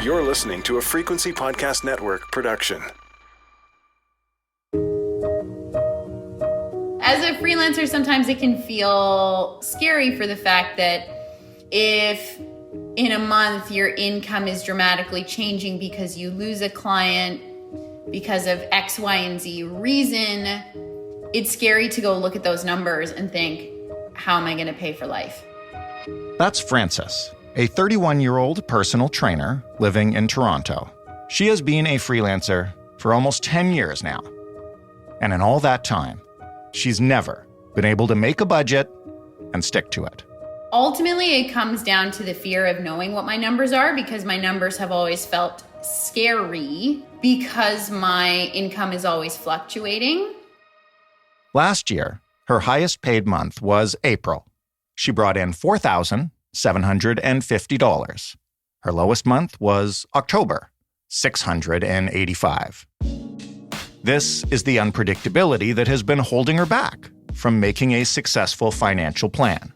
You're listening to a Frequency Podcast Network production. As a freelancer, sometimes it can feel scary for the fact that if in a month your income is dramatically changing because you lose a client because of X, Y, and Z reason, it's scary to go look at those numbers and think, how am I going to pay for life? That's Frances, a 31-year-old personal trainer living in Toronto. She has been a freelancer for almost 10 years now. And in all that time, she's never been able to make a budget and stick to it. Ultimately, it comes down to the fear of knowing what my numbers are, because my numbers have always felt scary because my income is always fluctuating. Last year, her highest paid month was April. She brought in $4,750. Her lowest month was October, $685. This is the unpredictability that has been holding her back from making a successful financial plan.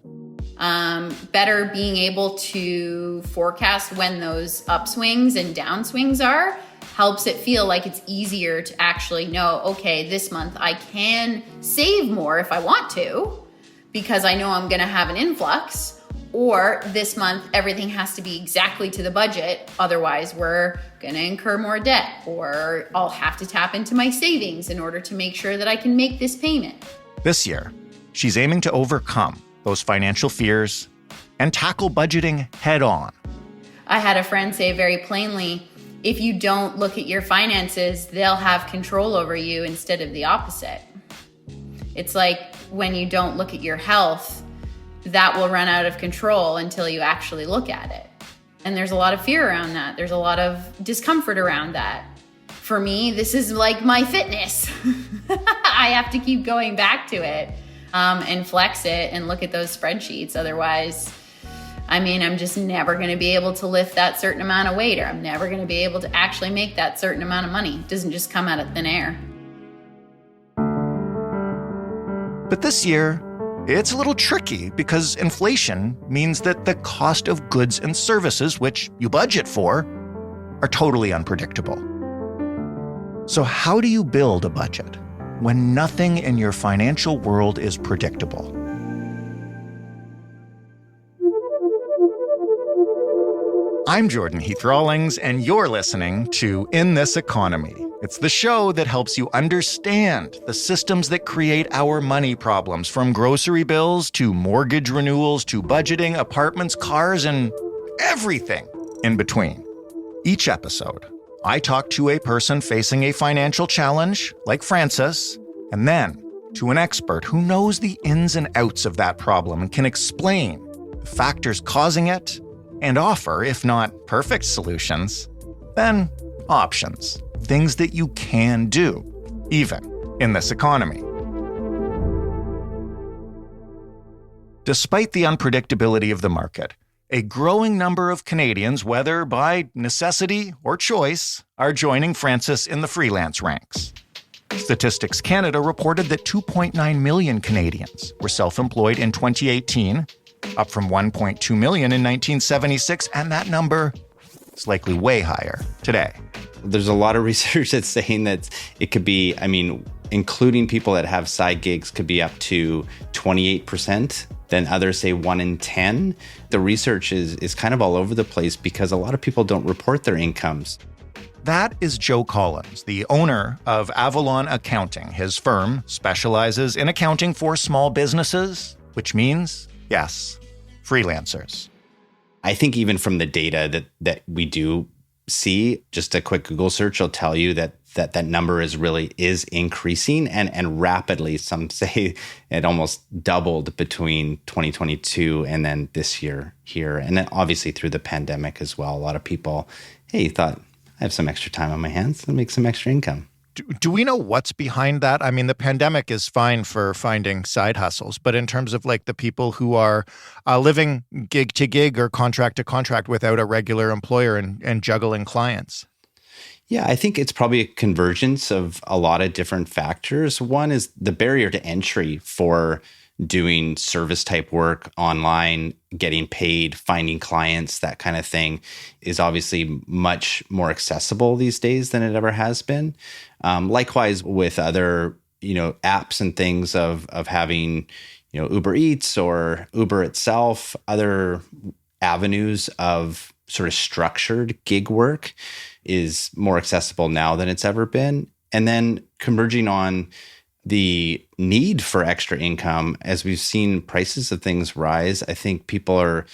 Better being able to forecast when those upswings and downswings are helps it feel like it's easier to actually know, okay, this month I can save more if I want to, because I know I'm going to have an influx, or this month everything has to be exactly to the budget. Otherwise, we're going to incur more debt, or I'll have to tap into my savings in order to make sure that I can make this payment. This year, she's aiming to overcome those financial fears and tackle budgeting head on. I had a friend say very plainly, if you don't look at your finances, they'll have control over you instead of the opposite. It's like when you don't look at your health, that will run out of control until you actually look at it. And there's a lot of fear around that. There's a lot of discomfort around that. For me, this is like my fitness. I have to keep going back to it and flex it and look at those spreadsheets. Otherwise, I'm just never going to be able to lift that certain amount of weight, or I'm never going to be able to actually make that certain amount of money. It doesn't just come out of thin air. But this year, it's a little tricky because inflation means that the cost of goods and services, which you budget for, are totally unpredictable. So how do you build a budget when nothing in your financial world is predictable? I'm Jordan Heath Rawlings, and you're listening to In This Economy. It's the show that helps you understand the systems that create our money problems, from grocery bills to mortgage renewals to budgeting, apartments, cars, and everything in between. Each episode, I talk to a person facing a financial challenge, like Frances, and then to an expert who knows the ins and outs of that problem and can explain the factors causing it and offer, if not perfect solutions, then options. Things that you can do, even in this economy. Despite the unpredictability of the market, a growing number of Canadians, whether by necessity or choice, are joining Frances in the freelance ranks. Statistics Canada reported that 2.9 million Canadians were self-employed in 2018, up from 1.2 million in 1976, and that number is likely way higher today. There's a lot of research that's saying that it could be, including people that have side gigs, could be up to 28%. Then others say 1 in 10. The research is kind of all over the place because a lot of people don't report their incomes. That is Joe Collins, the owner of Avalon Accounting. His firm specializes in accounting for small businesses, which means, yes, freelancers. I think even from the data that we do see, just a quick Google search will tell you that number is increasing and rapidly. Some say it almost doubled between 2022 and then this year here. And then obviously through the pandemic as well. A lot of people, thought, I have some extra time on my hands, I'll make some extra income. Do we know what's behind that? The pandemic is fine for finding side hustles, but in terms of like the people who are living gig to gig or contract to contract without a regular employer and juggling clients. Yeah, I think it's probably a convergence of a lot of different factors. One is the barrier to entry for doing service type work online, getting paid, finding clients, that kind of thing is obviously much more accessible these days than it ever has been. Likewise with other, apps and things of having, Uber Eats or Uber itself, other avenues of sort of structured gig work is more accessible now than it's ever been. And then converging on the need for extra income, as we've seen prices of things rise, I think people are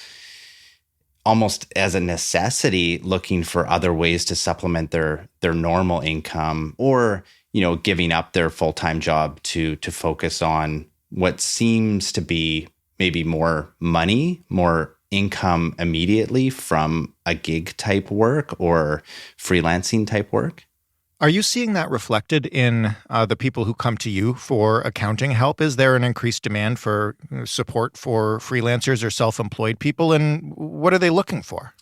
almost as a necessity looking for other ways to supplement their normal income, or, giving up their full-time job to focus on what seems to be maybe more money, more income immediately from a gig type work or freelancing type work. Are you seeing that reflected in the people who come to you for accounting help? Is there an increased demand for support for freelancers or self-employed people? And what are they looking for?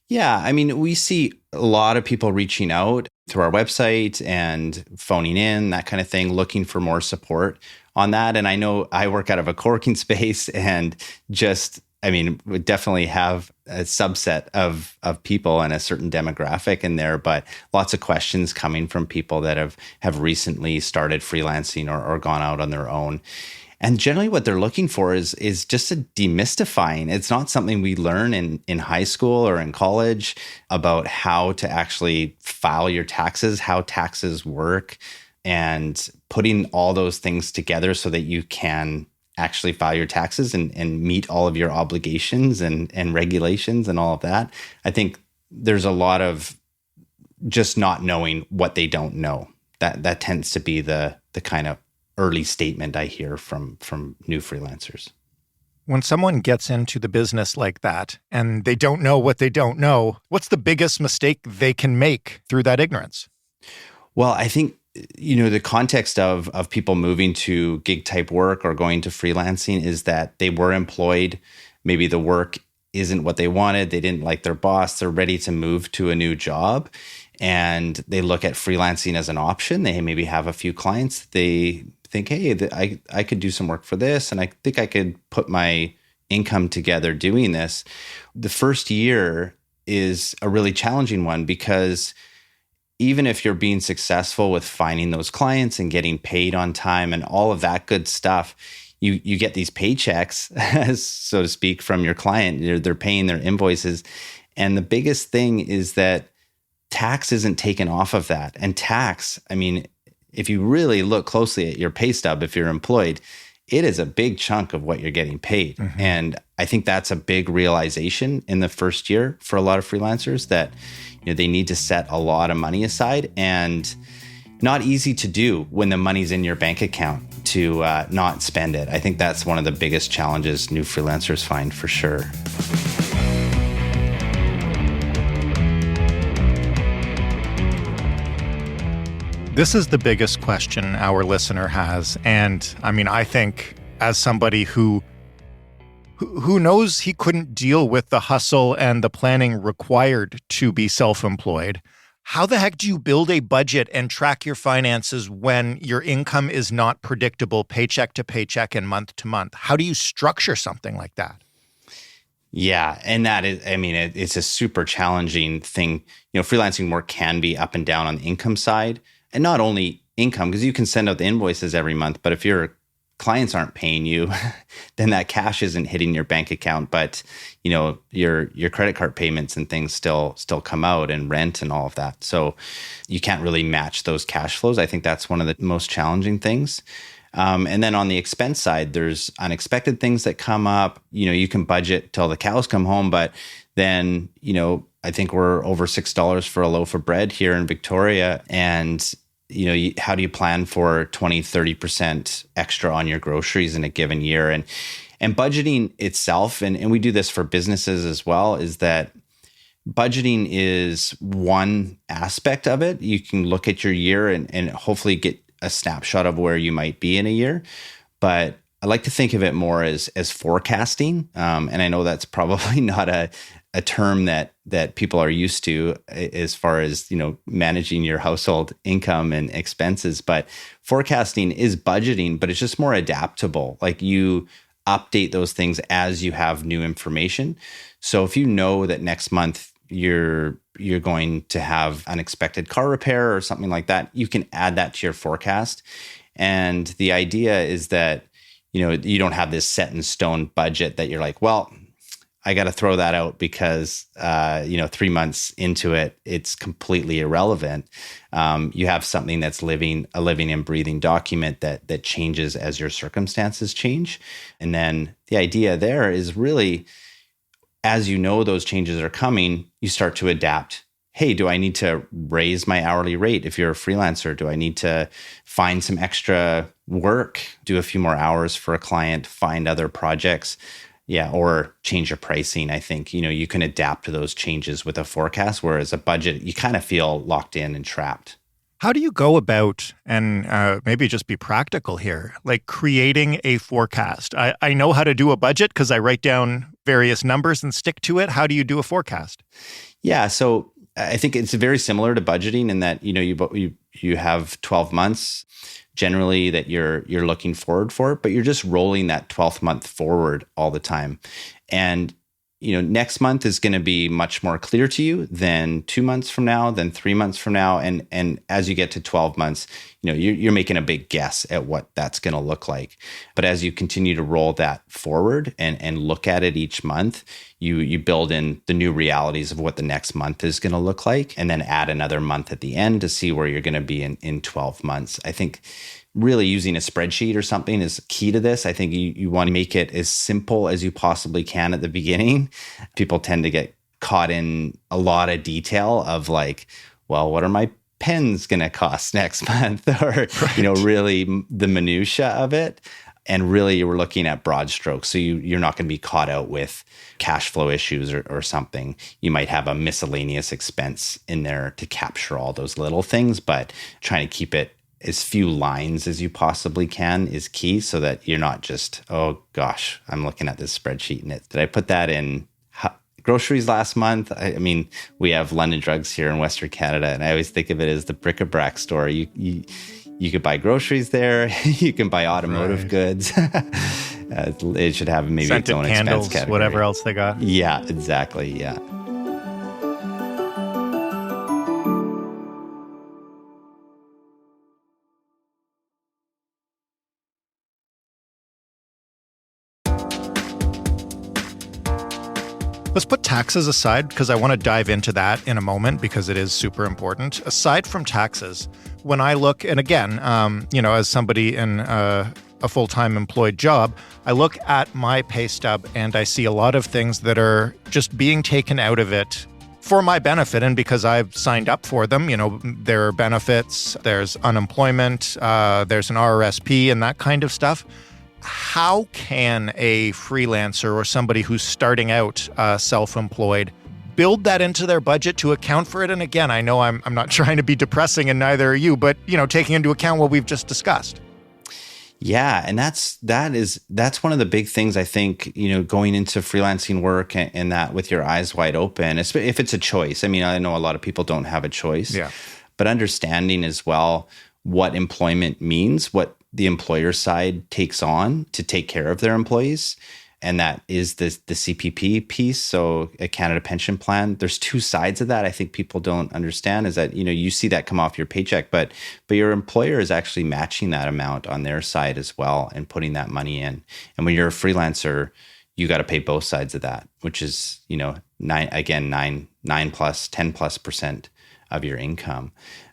Yeah, I mean, we see a lot of people reaching out through our website and phoning in, that kind of thing, looking for more support on that. And I know I work out of a co-working space and we definitely have a subset of people and a certain demographic in there, but lots of questions coming from people that have recently started freelancing or gone out on their own. And generally what they're looking for is just a demystifying. It's not something we learn in high school or in college about how to actually file your taxes, how taxes work, and putting all those things together so that you can actually file your taxes and meet all of your obligations and regulations and all of that. I think there's a lot of just not knowing what they don't know. That tends to be the kind of early statement I hear from new freelancers. When someone gets into the business like that and they don't know what they don't know, what's the biggest mistake they can make through that ignorance? Well, I think the context of people moving to gig type work or going to freelancing is that they were employed. Maybe the work isn't what they wanted. They didn't like their boss. They're ready to move to a new job. And they look at freelancing as an option. They maybe have a few clients. They think, hey, I could do some work for this. And I think I could put my income together doing this. The first year is a really challenging one because even if you're being successful with finding those clients and getting paid on time and all of that good stuff, you get these paychecks, so to speak, from your client. They're paying their invoices. And the biggest thing is that tax isn't taken off of that. And tax, if you really look closely at your pay stub, if you're employed, it is a big chunk of what you're getting paid. Mm-hmm. And I think that's a big realization in the first year for a lot of freelancers that they need to set a lot of money aside, and not easy to do when the money's in your bank account to not spend it. I think that's one of the biggest challenges new freelancers find for sure. This is the biggest question our listener has. And I think as somebody who knows he couldn't deal with the hustle and the planning required to be self-employed, how the heck do you build a budget and track your finances when your income is not predictable paycheck to paycheck and month to month? How do you structure something like that? Yeah. And that is, it's a super challenging thing. Freelancing work can be up and down on the income side. And not only income, because you can send out the invoices every month, but if your clients aren't paying you, then that cash isn't hitting your bank account. But your credit card payments and things still come out, and rent and all of that. So you can't really match those cash flows. I think that's one of the most challenging things. And then on the expense side, there's unexpected things that come up. You can budget till the cows come home, but then I think we're over $6 for a loaf of bread here in Victoria. And, how do you plan for 20, 30% extra on your groceries in a given year? And budgeting itself, and we do this for businesses as well, is that budgeting is one aspect of it. You can look at your year and hopefully get a snapshot of where you might be in a year. But I like to think of it more as forecasting. And I know that's probably not a term that people are used to as far as, managing your household income and expenses. But forecasting is budgeting, but it's just more adaptable. Like you update those things as you have new information. So if you know that next month you're going to have unexpected car repair or something like that, you can add that to your forecast. And the idea is that, you don't have this set in stone budget that you're like, well, I got to throw that out because, 3 months into it, it's completely irrelevant. You have something that's a living and breathing document that changes as your circumstances change. And then the idea there is really, as you know those changes are coming, you start to adapt. Hey, do I need to raise my hourly rate? If you're a freelancer, do I need to find some extra work, do a few more hours for a client, find other projects? Yeah, or change your pricing. I think, you can adapt to those changes with a forecast, whereas a budget, you kind of feel locked in and trapped. How do you go about, and maybe just be practical here, like creating a forecast? I know how to do a budget because I write down various numbers and stick to it. How do you do a forecast? Yeah, so I think it's very similar to budgeting in that, you have 12 months generally that you're looking forward for, but you're just rolling that 12th month forward all the time. And next month is going to be much more clear to you than 2 months from now, than 3 months from now. And as you get to 12 months, you're making a big guess at what that's going to look like. But as you continue to roll that forward and look at it each month, you build in the new realities of what the next month is going to look like, and then add another month at the end to see where you're going to be in 12 months. I think really using a spreadsheet or something is key to this. I think you want to make it as simple as you possibly can at the beginning. People tend to get caught in a lot of detail of like, well, what are my pens going to cost next month? Or, really the minutia of it. And really you were looking at broad strokes. So you're not going to be caught out with cash flow issues or something. You might have a miscellaneous expense in there to capture all those little things, but trying to keep it as few lines as you possibly can is key, so that you're not just, oh gosh, I'm looking at this spreadsheet and did I put that in groceries last month? I mean, we have London Drugs here in Western Canada, and I always think of it as the bric-a-brac store. You could buy groceries there. You can buy automotive goods. It should have maybe scented its own candles, expense category. Whatever else they got. Yeah, exactly. Yeah. Let's put taxes aside because I want to dive into that in a moment because it is super important. Aside from taxes, when I look, and again, as somebody in a full-time employed job, I look at my pay stub and I see a lot of things that are just being taken out of it for my benefit and because I've signed up for them. There are benefits, there's unemployment, there's an RRSP and that kind of stuff. How can a freelancer or somebody who's starting out self-employed build that into their budget to account for it? And again, I know I'm not trying to be depressing, and neither are you, but taking into account what we've just discussed. Yeah, and that's one of the big things I think, going into freelancing work and that with your eyes wide open, if it's a choice. I mean, I know a lot of people don't have a choice. Yeah. But understanding as well what employment means, what the employer side takes on to take care of their employees. And that is the CPP piece. So a Canada Pension Plan, there's two sides of that. I think people don't understand is that, you see that come off your paycheck, but your employer is actually matching that amount on their side as well and putting that money in. And when you're a freelancer, you got to pay both sides of that, which is, 10+% of your income.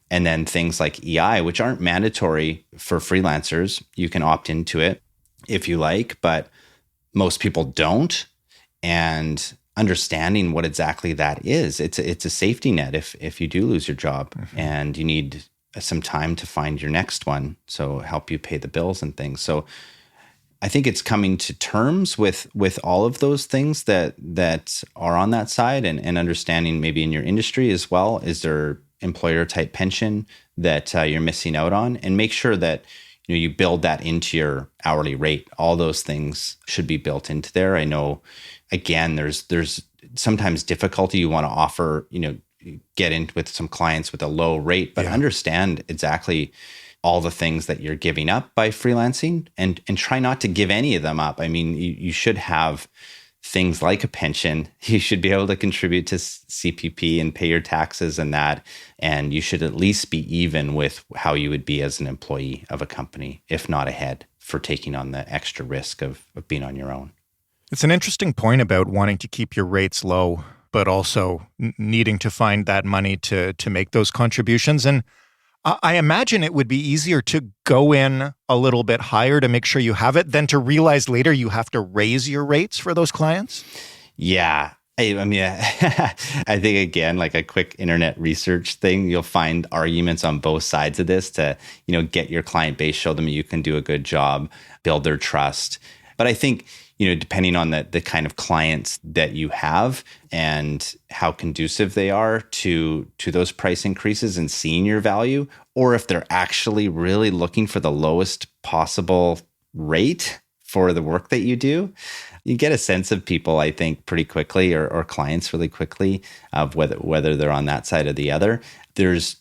And then things like EI, which aren't mandatory for freelancers. You can opt into it if you like, but most people don't. And understanding what exactly that is, it's a safety net if you do lose your job and you need some time to find your next one. So help you pay the bills and things. So I think it's coming to terms with all of those things that are on that side and understanding maybe in your industry as well. Is there employer type pension that you're missing out on? And make sure that you build that into your hourly rate. All those things should be built into there. I know, again, there's sometimes difficulty. You want to offer, get in with some clients with a low rate, but understand exactly all the things that you're giving up by freelancing, and try not to give any of them up. I mean, you should have things like a pension. You should be able to contribute to CPP and pay your taxes and that. And you should at least be even with how you would be as an employee of a company, if not ahead, for taking on the extra risk of being on your own. It's an interesting point about wanting to keep your rates low, but also needing to find that money to make those contributions. And I imagine it would be easier to go in a little bit higher to make sure you have it than to realize later you have to raise your rates for those clients. Yeah. I mean, I think, again, like a quick internet research thing, you'll find arguments on both sides of this to, get your client base, show them you can do a good job, build their trust. But I think, depending on the kind of clients that you have and how conducive they are to those price increases and seeing your value, or if they're actually really looking for the lowest possible rate for the work that you do, you get a sense of people, I think, pretty quickly, or clients really quickly, of whether they're on that side or the other. There's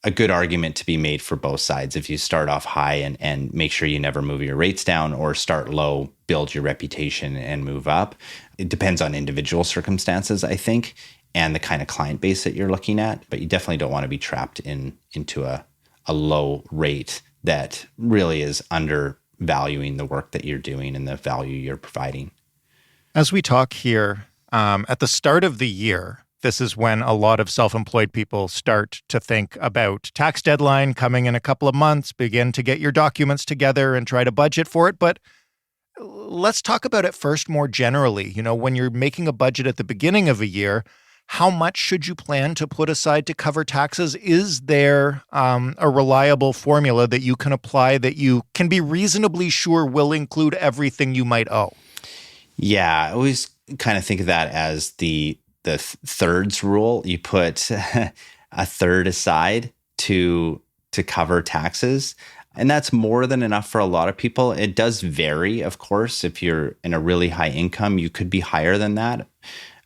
a good argument to be made for both sides. If you start off high and make sure you never move your rates down, or start low, build your reputation and move up. It depends on individual circumstances, I think, and the kind of client base that you're looking at. But you definitely don't want to be trapped into a low rate that really is undervaluing the work that you're doing and the value you're providing. As we talk here, at the start of the year, this is when a lot of self-employed people start to think about tax deadline coming in a couple of months, begin to get your documents together and try to budget for it. But let's talk about it first more generally. When you're making a budget at the beginning of a year, how much should you plan to put aside to cover taxes? Is there a reliable formula that you can apply that you can be reasonably sure will include everything you might owe? Yeah, I always kind of think of that as the thirds rule. You put a third aside to cover taxes. And that's more than enough for a lot of people. It does vary, of course. If you're in a really high income, you could be higher than that.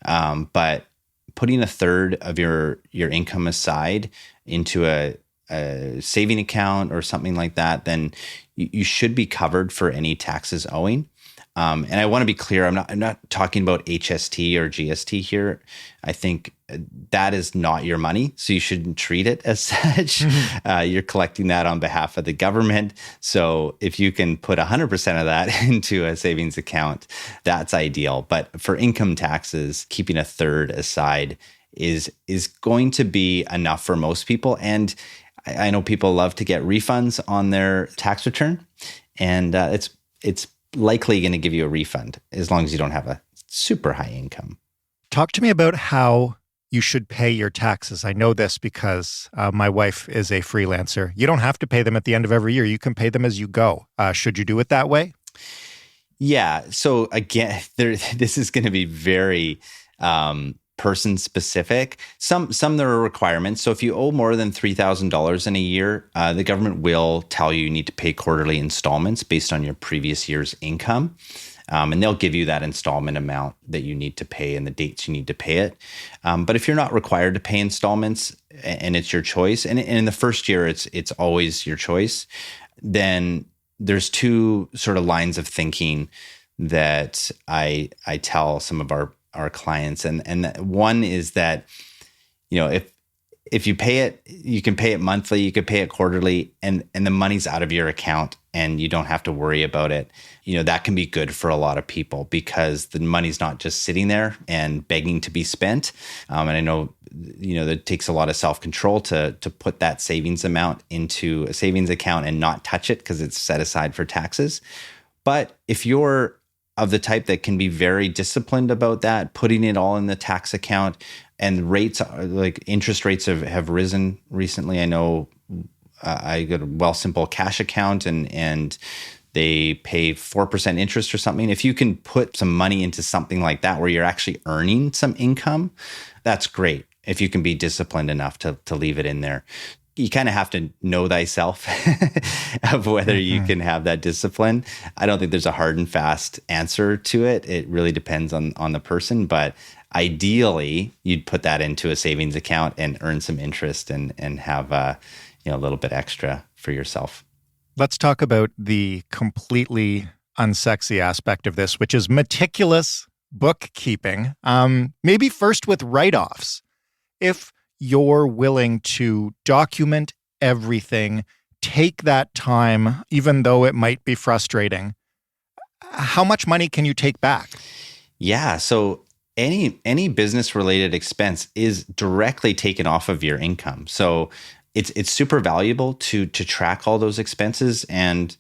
But putting a third of your income aside into a saving account or something like that, then you should be covered for any taxes owing. And I want to be clear, I'm not talking about HST or GST here. I think that is not your money, so you shouldn't treat it as such. You're collecting that on behalf of the government. So if you can put 100% of that into a savings account, that's ideal. But for income taxes, keeping a third aside is going to be enough for most people. And I know people love to get refunds on their tax return, and it's likely going to give you a refund as long as you don't have a super high income. Talk to me about how you should pay your taxes. I know this because my wife is a freelancer. You don't have to pay them at the end of every year. You can pay them as you go. Should you do it that way? Yeah. So again, this is going to be very person specific. Some there are requirements. So if you owe more than $3,000 in a year, the government will tell you need to pay quarterly installments based on your previous year's income. And they'll give you that installment amount that you need to pay and the dates you need to pay it. But if you're not required to pay installments and it's your choice, and in the first year it's always your choice, then there's two sort of lines of thinking that I tell some of our clients. And one is that, if you pay it, you can pay it monthly, you could pay it quarterly, and the money's out of your account and you don't have to worry about it. That can be good for a lot of people because the money's not just sitting there and begging to be spent. And I know, that takes a lot of self-control to put that savings amount into a savings account and not touch it because it's set aside for taxes. But if you're of the type that can be very disciplined about that, putting it all in the tax account, and rates, like interest rates have risen recently. I know I got a Wealthsimple cash account and they pay 4% interest or something. If you can put some money into something like that where you're actually earning some income, that's great. If you can be disciplined enough to leave it in there. you kind of have to know thyself of whether you can have that discipline. I don't think there's a hard and fast answer to it. It really depends on the person, but ideally you'd put that into a savings account and earn some interest and have a little bit extra for yourself. Let's talk about the completely unsexy aspect of this, which is meticulous bookkeeping. Maybe first with write-offs. If you're willing to document everything, take that time, even though it might be frustrating, how much money can you take back? Yeah. So any business-related expense is directly taken off of your income. So it's super valuable to track all those expenses. And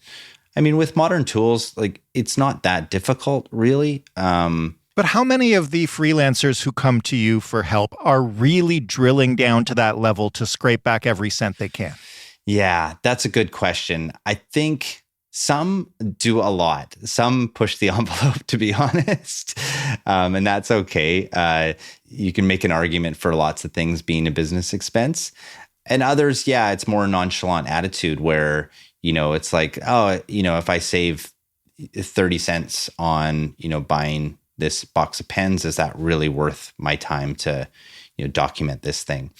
I mean, with modern tools, like it's not that difficult, really. But how many of the freelancers who come to you for help are really drilling down to that level to scrape back every cent they can? Yeah, that's a good question. I think some do a lot. Some push the envelope, to be honest. And that's okay. You can make an argument for lots of things being a business expense. And others, yeah, it's more a nonchalant attitude where, it's like, if I save 30 cents on, buying this box of pens, is that really worth my time to, document this thing?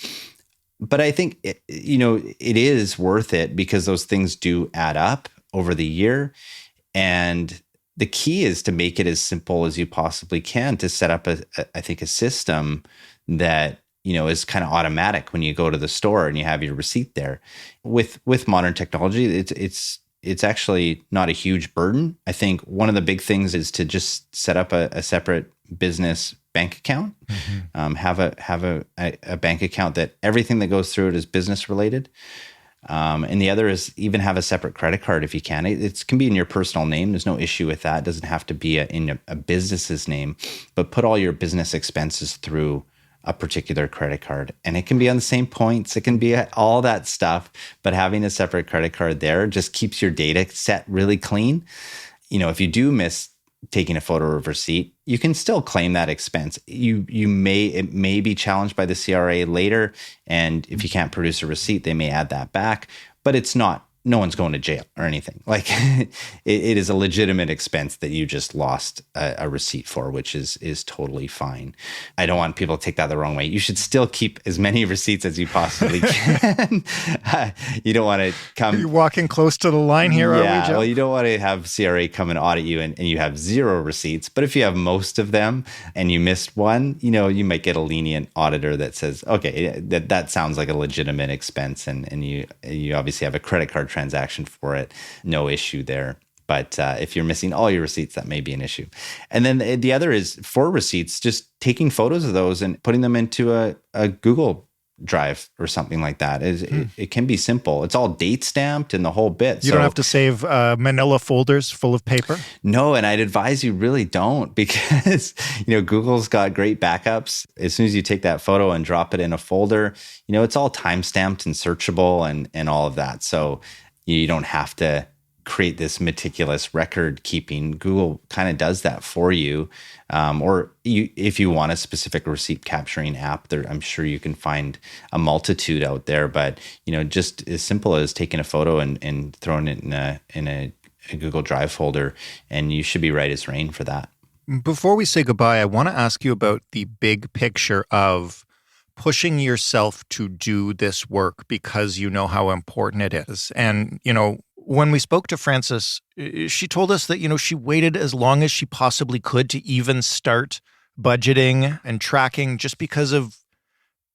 But I think, it is worth it because those things do add up over the year. And the key is to make it as simple as you possibly can to set up a system that, is kind of automatic when you go to the store and you have your receipt there. With modern technology, it's actually not a huge burden. I think one of the big things is to just set up a separate business bank account. Have a bank account that everything that goes through it is business related. And the other is even have a separate credit card if you can. It can be in your personal name. There's no issue with that. It doesn't have to be in a business's name, but put all your business expenses through a particular credit card. And it can be on the same points. It can be all that stuff, but having a separate credit card there just keeps your data set really clean. If you do miss taking a photo of receipt, you can still claim that expense. It may be challenged by the CRA later. And if you can't produce a receipt, they may add that back, but no one's going to jail or anything. Like it is a legitimate expense that you just lost a receipt for, which is totally fine. I don't want people to take that the wrong way. You should still keep as many receipts as you possibly can. You don't want to come. Are you walking close to the line here? Yeah, are we, Joe? well, you don't want to have CRA come and audit you and you have 0 receipts. But if you have most of them and you missed one, you might get a lenient auditor that says, okay, that sounds like a legitimate expense, and you obviously have a credit card transaction for it, no issue there. But if you're missing all your receipts, that may be an issue. And then the other is for receipts, just taking photos of those and putting them into a Google Drive or something like that. It can be simple. It's all date stamped and the whole bit. You don't have to save manila folders full of paper? No, and I'd advise you really don't, because Google's got great backups. As soon as you take that photo and drop it in a folder, it's all time stamped and searchable and all of that. So you don't have to create this meticulous record keeping. Google kind of does that for you. If you want a specific receipt capturing app, I'm sure you can find a multitude out there. But just as simple as taking a photo and throwing it in a Google Drive folder, and you should be right as rain for that. Before we say goodbye, I want to ask you about the big picture of pushing yourself to do this work because you know how important it is. And, when we spoke to Frances, she told us that, she waited as long as she possibly could to even start budgeting and tracking, just because of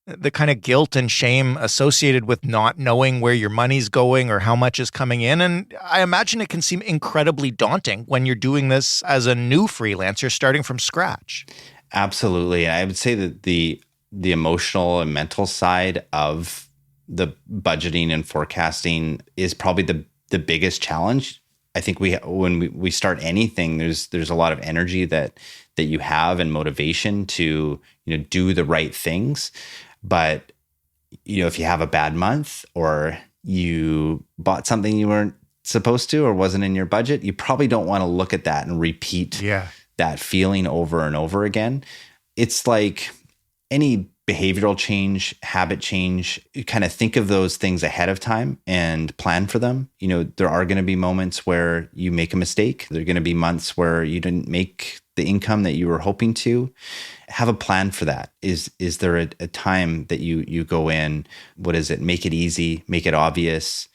the kind of guilt and shame associated with not knowing where your money's going or how much is coming in. And I imagine it can seem incredibly daunting when you're doing this as a new freelancer starting from scratch. Absolutely. I would say that the emotional and mental side of the budgeting and forecasting is probably the biggest challenge. I think when we start anything, there's a lot of energy that you have and motivation to do the right things. But if you have a bad month, or you bought something you weren't supposed to or wasn't in your budget, you probably don't want to look at that and repeat that feeling over and over again. It's like any behavioral change, habit change, you kind of think of those things ahead of time and plan for them. There are going to be moments where you make a mistake. There are going to be months where you didn't make the income that you were hoping to. Have a plan for that. Is there a time that you go in? What is it? Make it easy, make it obvious,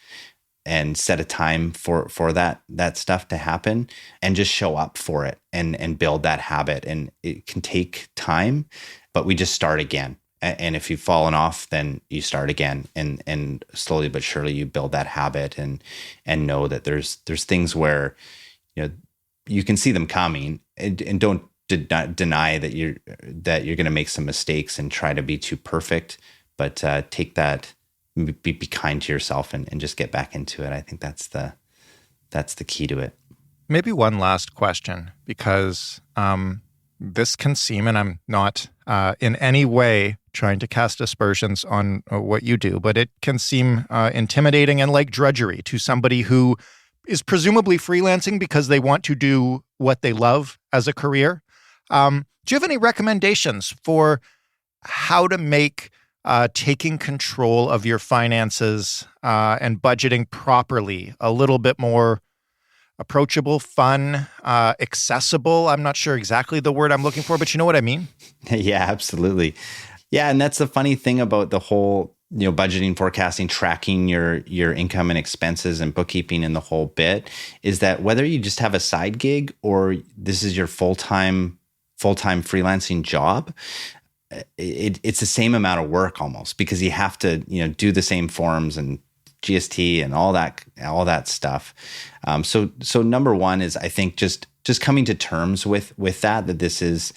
and set a time for that stuff to happen, and just show up for it and build that habit. And it can take time, but we just start again. And if you've fallen off, then you start again, and slowly but surely you build that habit and know that there's things where you can see them coming, and don't deny that you're going to make some mistakes and try to be too perfect, but take that, be kind to yourself and just get back into it. I think that's the key to it. Maybe one last question, because this can seem, and I'm not in any way trying to cast aspersions on what you do, but it can seem intimidating and like drudgery to somebody who is presumably freelancing because they want to do what they love as a career. Do you have any recommendations for how to make taking control of your finances and budgeting properly a little bit more approachable, fun, accessible? I'm not sure exactly the word I'm looking for, but you know what I mean? Yeah, absolutely. Yeah, and that's the funny thing about the whole budgeting, forecasting, tracking your income and expenses and bookkeeping and the whole bit, is that whether you just have a side gig or this is your full-time freelancing job, it's the same amount of work almost, because you have to do the same forms and GST and all that stuff. So number one is, I think, just coming to terms with that this is,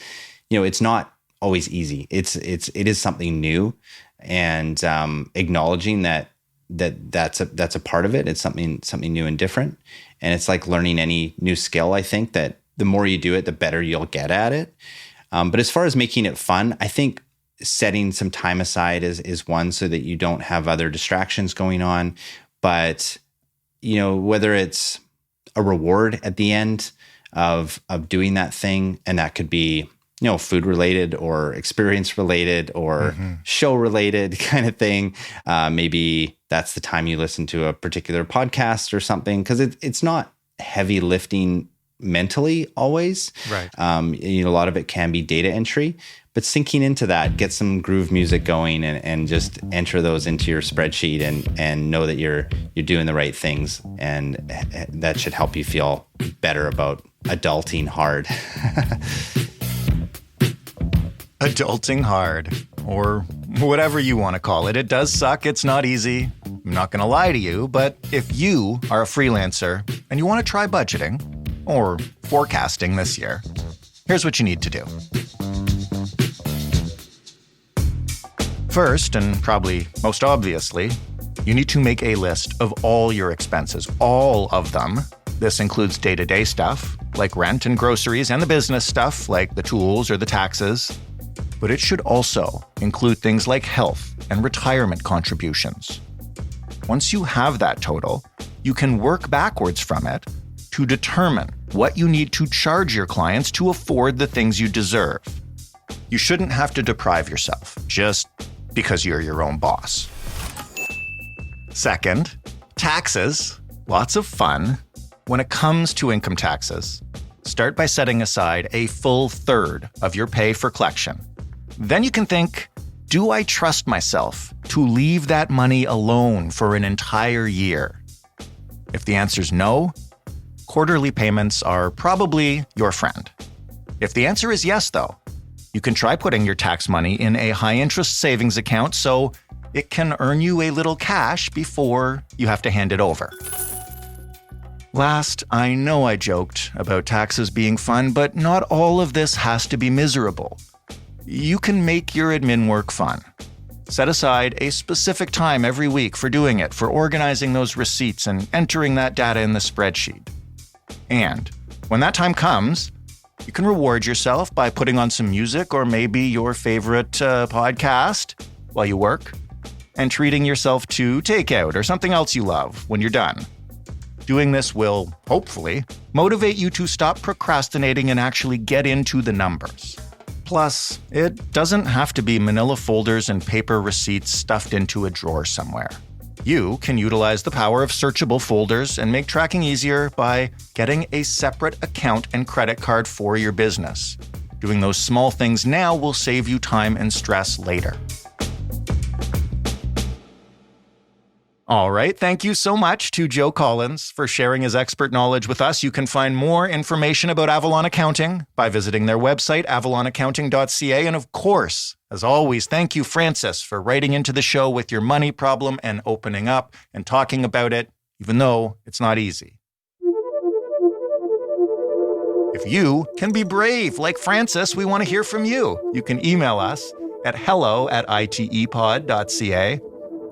it's not always easy. It is something new, and acknowledging that's a part of it. It's something new and different. And it's like learning any new skill. I think that the more you do it, the better you'll get at it. But as far as making it fun, I think setting some time aside is one, so that you don't have other distractions going on. But, whether it's a reward at the end of doing that thing, and that could be, food related or experience related or show related kind of thing. Maybe that's the time you listen to a particular podcast or something, because it's not heavy lifting mentally always. Right. A lot of it can be data entry, but sinking into that, get some groove music going and just enter those into your spreadsheet and know that you're doing the right things. And that should help you feel better about adulting hard. Adulting hard, or whatever you want to call it. It does suck. It's not easy. I'm not going to lie to you, but if you are a freelancer and you want to try budgeting or forecasting this year, here's what you need to do. First, and probably most obviously, you need to make a list of all your expenses, all of them. This includes day-to-day stuff, like rent and groceries, and the business stuff, like the tools or the taxes. But it should also include things like health and retirement contributions. Once you have that total, you can work backwards from it to determine what you need to charge your clients to afford the things you deserve. You shouldn't have to deprive yourself just because you're your own boss. Second, taxes. Lots of fun. When it comes to income taxes, start by setting aside a full third of your pay for collection. Then you can think, do I trust myself to leave that money alone for an entire year? If the answer's no, quarterly payments are probably your friend. If the answer is yes, though, you can try putting your tax money in a high-interest savings account so it can earn you a little cash before you have to hand it over. Last, I know I joked about taxes being fun, but not all of this has to be miserable. You can make your admin work fun. Set aside a specific time every week for doing it, for organizing those receipts and entering that data in the spreadsheet. And when that time comes, you can reward yourself by putting on some music or maybe your favorite podcast while you work, and treating yourself to takeout or something else you love when you're done. Doing this will, hopefully, motivate you to stop procrastinating and actually get into the numbers. Plus, it doesn't have to be manila folders and paper receipts stuffed into a drawer somewhere. You can utilize the power of searchable folders and make tracking easier by getting a separate account and credit card for your business. Doing those small things now will save you time and stress later. All right, thank you so much to Joe Collins for sharing his expert knowledge with us. You can find more information about Avalon Accounting by visiting their website, avalonaccounting.ca. And of course, as always, thank you, Francis, for writing into the show with your money problem and opening up and talking about it, even though it's not easy. If you can be brave like Francis, we want to hear from you. You can email us at hello@itepod.ca.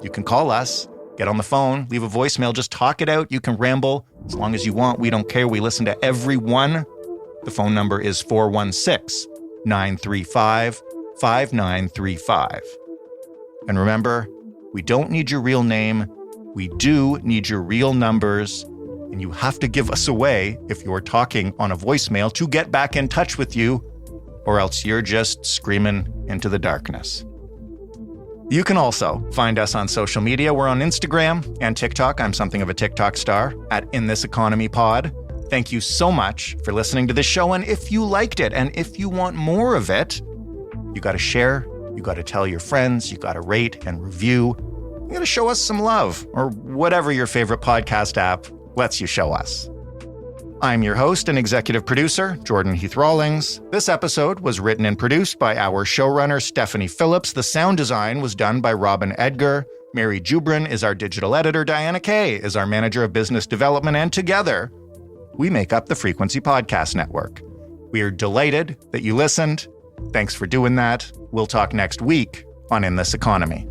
You can call us. Get on the phone, leave a voicemail, just talk it out. You can ramble as long as you want. We don't care. We listen to everyone. The phone number is 416-935-5935. And remember, we don't need your real name. We do need your real numbers. And you have to give us away if you're talking on a voicemail to get back in touch with you, or else you're just screaming into the darkness. You can also find us on social media. We're on Instagram and TikTok. I'm something of a TikTok star at In This Economy Pod. Thank you so much for listening to this show. And if you liked it and if you want more of it, you got to share, you got to tell your friends, you got to rate and review. You got to show us some love or whatever your favorite podcast app lets you show us. I'm your host and executive producer, Jordan Heath-Rawlings. This episode was written and produced by our showrunner, Stephanie Phillips. The sound design was done by Robin Edgar. Mary Jubrin is our digital editor. Diana Kay is our manager of business development. And together, we make up the Frequency Podcast Network. We are delighted that you listened. Thanks for doing that. We'll talk next week on In This Economy.